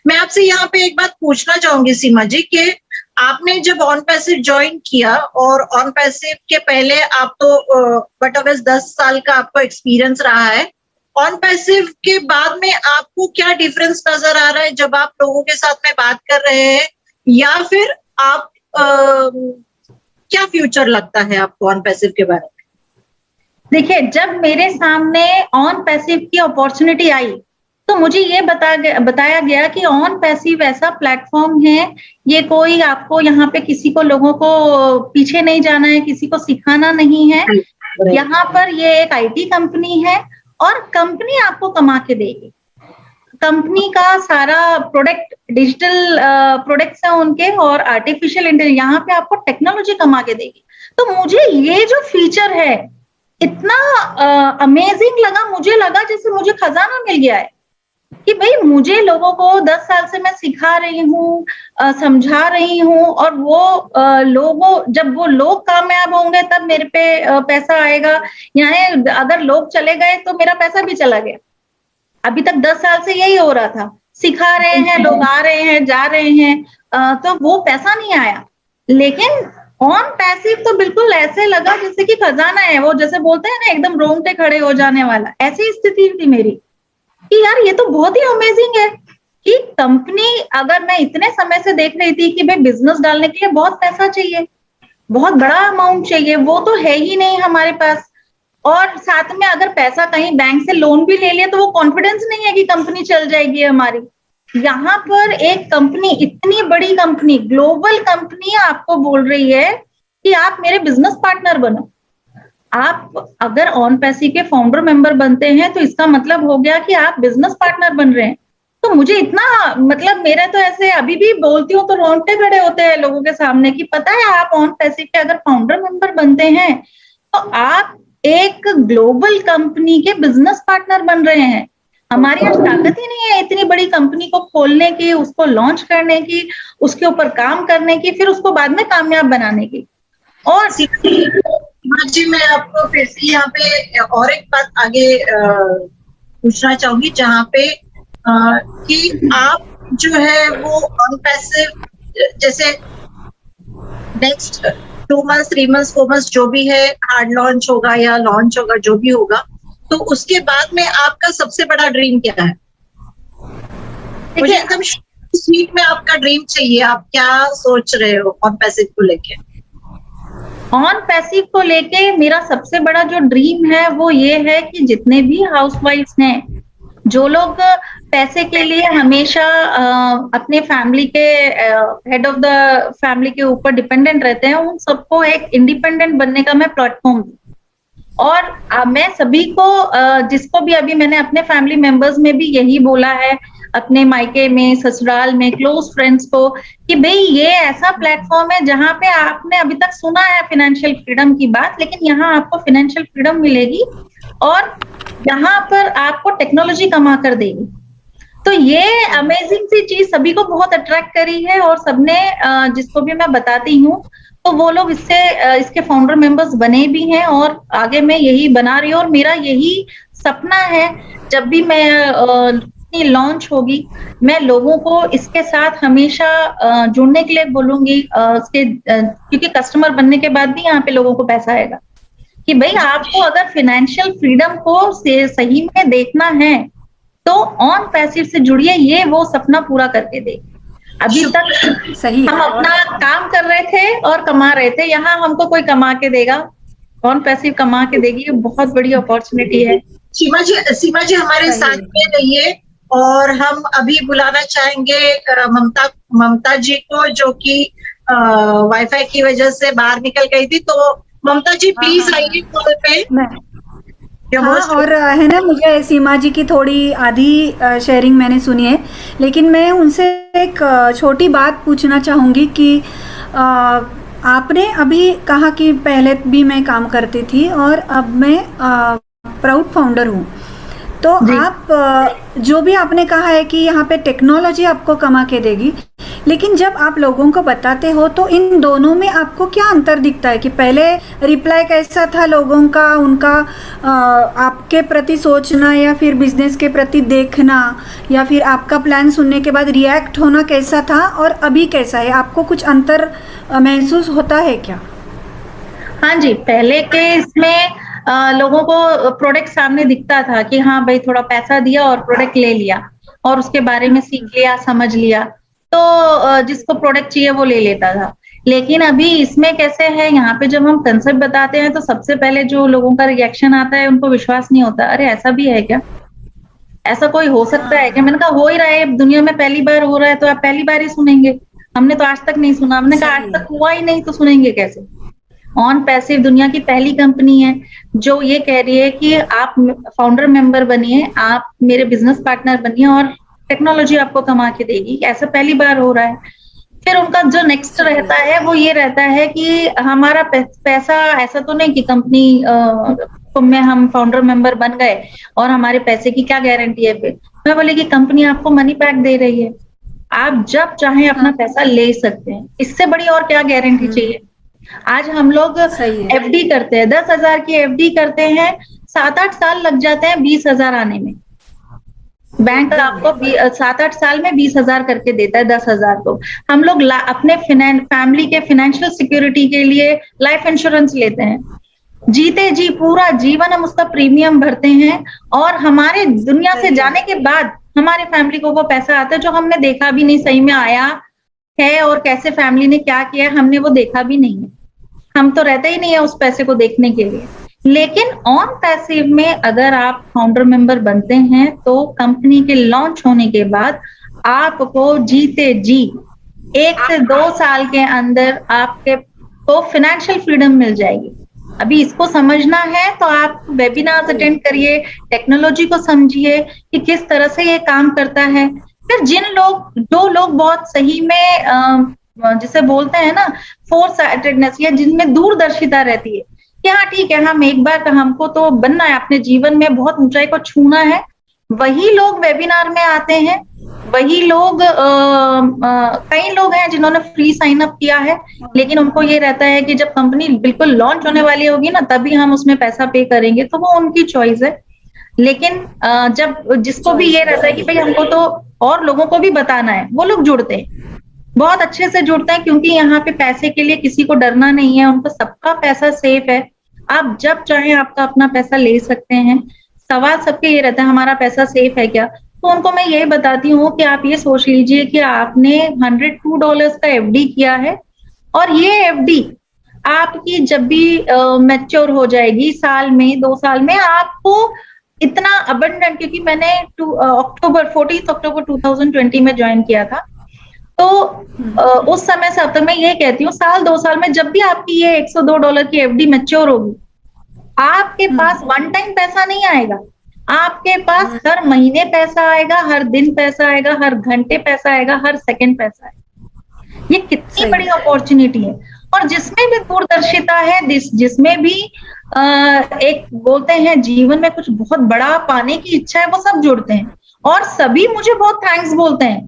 मैं आपसे यहाँ पे एक बात पूछना चाहूंगी सीमा जी कि आपने जब ऑन पैसिव ज्वाइन किया और ऑन पैसिव के पहले आप तो बट 10 साल का आपको एक्सपीरियंस रहा है, ऑन पैसिव के बाद में आपको क्या डिफरेंस नजर आ रहा है जब आप लोगों के साथ में बात कर रहे हैं, या फिर आप क्या फ्यूचर लगता है आपको ऑन पैसिव के बारे में? देखिए, जब मेरे सामने ऑन पैसिव की अपॉर्चुनिटी आई तो मुझे ये बताया गया कि ऑन पैसिव ऐसा प्लेटफॉर्म है, ये कोई आपको यहाँ पे किसी को लोगों को पीछे नहीं जाना है, किसी को सिखाना नहीं है। यहाँ पर ये एक आईटी कंपनी है और कंपनी आपको कमा के देगी। कंपनी का सारा प्रोडक्ट डिजिटल प्रोडक्ट्स है उनके और आर्टिफिशियल इंटेलिजेंस, यहाँ पे आपको टेक्नोलॉजी कमा के देगी। तो मुझे ये जो फीचर है इतना अमेजिंग लगा, मुझे लगा जैसे मुझे खजाना मिल गया है कि भाई मुझे लोगों को 10 साल से मैं सिखा रही हूँ, समझा रही हूँ, और वो लोगों जब वो लोग कामयाब होंगे तब मेरे पे पैसा आएगा। यानी अगर लोग चले गए तो मेरा पैसा भी चला गया। अभी तक 10 साल से यही हो रहा था, सिखा रहे हैं, लोग आ रहे हैं, जा रहे हैं, तो वो पैसा नहीं आया। लेकिन ऑन पैसिव तो बिल्कुल ऐसे लगा जैसे कि खजाना है, वो जैसे बोलते हैं ना एकदम रोंगटे खड़े हो जाने वाला, ऐसी स्थिति थी मेरी कि यार ये तो बहुत ही अमेजिंग है कि कंपनी, अगर मैं इतने समय से देख रही थी कि भाई बिजनेस डालने के लिए बहुत पैसा चाहिए, बहुत बड़ा अमाउंट चाहिए, वो तो है ही नहीं हमारे पास। और साथ में अगर पैसा कहीं बैंक से लोन भी ले लिया तो वो कॉन्फिडेंस नहीं है कि कंपनी चल जाएगी हमारी। यहाँ पर एक कंपनी, इतनी बड़ी कंपनी, ग्लोबल कंपनी आपको बोल रही है कि आप मेरे बिजनेस पार्टनर बनो। आप अगर ऑन पैसिव के फाउंडर मेंबर बनते हैं तो इसका मतलब हो गया कि आप बिजनेस पार्टनर बन रहे हैं। तो मुझे इतना, मतलब मेरा तो ऐसे अभी भी बोलती हूँ तो रोंगटे खड़े होते हैं लोगों के सामने कि पता है आप ऑन पैसिव के अगर फाउंडर मेंबर बनते हैं तो आप एक ग्लोबल कंपनी के बिजनेस पार्टनर बन रहे हैं। हमारी आज ताकत ही नहीं है इतनी बड़ी कंपनी को खोलने की, उसको लॉन्च करने की, उसके ऊपर काम करने की, फिर उसको बाद में कामयाब बनाने की। और जी मैं आपको फिर से यहाँ पे और एक बात आगे पूछना चाहूंगी, जहाँ पे कि आप जो है वो ऑन पैसिव जैसे नेक्स्ट 2 मंथ्स 3 मंथ्स 4 मंथ्स जो भी है हार्ड लॉन्च होगा या लॉन्च होगा जो भी होगा, तो उसके बाद में आपका सबसे बड़ा ड्रीम क्या है? मुझे एकदम स्वीट में आपका ड्रीम चाहिए, आप क्या सोच रहे हो ऑन पैसिव को लेके? ऑन पैसिव को लेके मेरा सबसे बड़ा जो ड्रीम है वो ये है कि जितने भी हाउसवाइफ्स हैं, जो लोग पैसे के लिए हमेशा अपने फैमिली के हेड ऑफ द फैमिली के ऊपर डिपेंडेंट रहते हैं, उन सबको एक इंडिपेंडेंट बनने का मैं प्लेटफॉर्म दूं। और मैं सभी को जिसको भी, अभी मैंने अपने फैमिली मेंबर्स में भी यही बोला है, अपने मायके में, ससुराल में, क्लोज फ्रेंड्स को, कि भाई ये ऐसा प्लेटफॉर्म है जहां पे आपने अभी तक सुना है फाइनेंशियल फ्रीडम की बात, लेकिन यहाँ आपको फाइनेंशियल फ्रीडम मिलेगी और यहाँ पर आपको टेक्नोलॉजी कमा कर देगी। तो ये अमेजिंग सी चीज सभी को बहुत अट्रैक्ट करी है और सबने जिसको भी मैं बताती हूँ तो वो लोग इसके फाउंडर मेंबर्स बने भी हैं और आगे मैं यही बना रही हूँ। और मेरा यही सपना है, जब भी मैं लॉन्च होगी मैं लोगों को इसके साथ हमेशा जुड़ने के लिए बोलूंगी, क्योंकि कस्टमर बनने के बाद भी यहाँ पे लोगों को पैसा आएगा कि भाई आपको अगर फाइनेंशियल फ्रीडम को सही में देखना है तो ऑन पैसिव से जुड़िए, ये वो सपना पूरा करके दे। अभी तक सही हम अपना काम कर रहे थे और कमा रहे थे, यहाँ हमको कोई कमा के देगा, ऑन पैसिव कमा के देगी, ये बहुत बड़ी अपॉर्चुनिटी है। सीमा जी हमारे साथ में रहिए और हम अभी बुलाना चाहेंगे ममता जी को, जो कि वाईफाई की वजह से बाहर निकल गई थी। तो ममता जी प्लीज आइए कॉल पे। हाँ, और है ना, मुझे सीमा जी की थोड़ी आधी शेयरिंग मैंने सुनी है, लेकिन मैं उनसे एक छोटी बात पूछना चाहूँगी कि आपने अभी कहा कि पहले भी मैं काम करती थी और अब मैं प्राउड फाउंडर हूँ, तो आप जो भी आपने कहा है कि यहाँ पे टेक्नोलॉजी आपको कमा के देगी, लेकिन जब आप लोगों को बताते हो तो इन दोनों में आपको क्या अंतर दिखता है कि पहले रिप्लाई कैसा था लोगों का, उनका आपके प्रति सोचना या फिर बिजनेस के प्रति देखना या फिर आपका प्लान सुनने के बाद रिएक्ट होना कैसा था और अभी कैसा है? आपको कुछ अंतर महसूस होता है क्या? हाँ जी, पहले के इसमें लोगों को प्रोडक्ट सामने दिखता था कि हाँ भाई थोड़ा पैसा दिया और प्रोडक्ट ले लिया और उसके बारे में सीख लिया, समझ लिया, तो जिसको प्रोडक्ट चाहिए वो ले लेता था। लेकिन अभी इसमें कैसे है, यहाँ पे जब हम कंसेप्ट बताते हैं तो सबसे पहले जो लोगों का रिएक्शन आता है, उनको विश्वास नहीं होता, अरे ऐसा भी है क्या, ऐसा कोई हो सकता है क्या? मैंने कहा हो ही रहा है, दुनिया में पहली बार हो रहा है तो आप पहली बार ही सुनेंगे, हमने तो आज तक नहीं सुना। हमने कहा आज तक हुआ ही नहीं तो सुनेंगे कैसे? ऑन पैसिव दुनिया की पहली कंपनी है जो ये कह रही है कि आप फाउंडर मेंबर बनिए, आप मेरे बिजनेस पार्टनर बनिए और टेक्नोलॉजी आपको कमा के देगी। ऐसा पहली बार हो रहा है। फिर उनका जो नेक्स्ट रहता है वो ये रहता है कि हमारा पैसा ऐसा तो नहीं कि कंपनी में हम फाउंडर मेंबर बन गए और हमारे पैसे की क्या गारंटी है। फिर मैं बोली कि कंपनी आपको मनी बैक दे रही है, आप जब चाहें अपना पैसा ले सकते हैं, इससे बड़ी और क्या गारंटी चाहिए। आज हम लोग एफडी करते हैं, 10,000 की एफडी करते हैं, 7-8 साल लग जाते हैं 20,000 आने में। बैंक आपको 7-8 साल में 20,000 करके देता है 10,000 को। हम लोग अपने फैमिली के फाइनेंशियल सिक्योरिटी के लिए लाइफ इंश्योरेंस लेते हैं, जीते जी पूरा जीवन हम उसका प्रीमियम भरते हैं और हमारे दुनिया से जाने के बाद हमारे फैमिली को वो पैसा आता है जो हमने देखा भी नहीं सही में आया है और कैसे फैमिली ने क्या किया हमने वो देखा भी नहीं है। हम तो रहते ही नहीं है उस पैसे को देखने के लिए। लेकिन ऑन पैसिव में अगर आप फाउंडर मेंबर बनते हैं तो कंपनी के लॉन्च होने के बाद आपको जीते जी 1 से 2 साल के अंदर आपके को फाइनेंशियल फ्रीडम मिल जाएगी। अभी इसको समझना है तो आप वेबिनार्स अटेंड करिए, टेक्नोलॉजी को समझिए कि किस तरह से ये काम करता है। फिर जो लोग बहुत सही में जिसे बोलते हैं ना फोर साइटेडनेस या जिनमें दूरदर्शिता रहती है कि हाँ ठीक है हम एक बार हमको तो बनना है, अपने जीवन में बहुत ऊंचाई को छूना है, वही लोग वेबिनार में आते हैं। वही लोग कई लोग हैं जिन्होंने फ्री साइन अप किया है, लेकिन उनको ये रहता है कि जब कंपनी बिल्कुल लॉन्च होने वाली होगी ना तभी हम उसमें पैसा पे करेंगे, तो वो उनकी चॉइस है। लेकिन जब जिसको भी ये रहता है कि भाई हमको तो और लोगों को भी बताना है, वो लोग जुड़ते हैं, बहुत अच्छे से जुड़ते हैं, क्योंकि यहाँ पे पैसे के लिए किसी को डरना नहीं है, उनका सबका पैसा सेफ है। आप जब चाहें आपका अपना पैसा ले सकते हैं। सवाल सबके ये रहता है हमारा पैसा सेफ है क्या, तो उनको मैं यही बताती हूँ कि आप ये सोच लीजिए कि आपने $102 का एफडी किया है और ये एफडी आपकी जब भी मैच्योर हो जाएगी, साल में 2 साल में, आपको इतना अबंडेंट, क्योंकि मैंने 14 अक्टूबर 2020 में ज्वाइन किया था, तो उस समय से अब तक मैं ये कहती हूँ साल 2 साल में जब भी आपकी ये $102 की एफडी मैच्योर होगी, आपके पास वन टाइम पैसा नहीं आएगा, आपके पास हर महीने पैसा आएगा, हर दिन पैसा आएगा, हर घंटे पैसा आएगा, हर सेकंड पैसा आएगा। ये कितनी बड़ी अपॉर्चुनिटी है। और जिसमें भी दूरदर्शिता है, जिसमें भी एक बोलते हैं जीवन में कुछ बहुत बड़ा पाने की इच्छा है, वो सब जुड़ते हैं और सभी मुझे बहुत थैंक्स बोलते हैं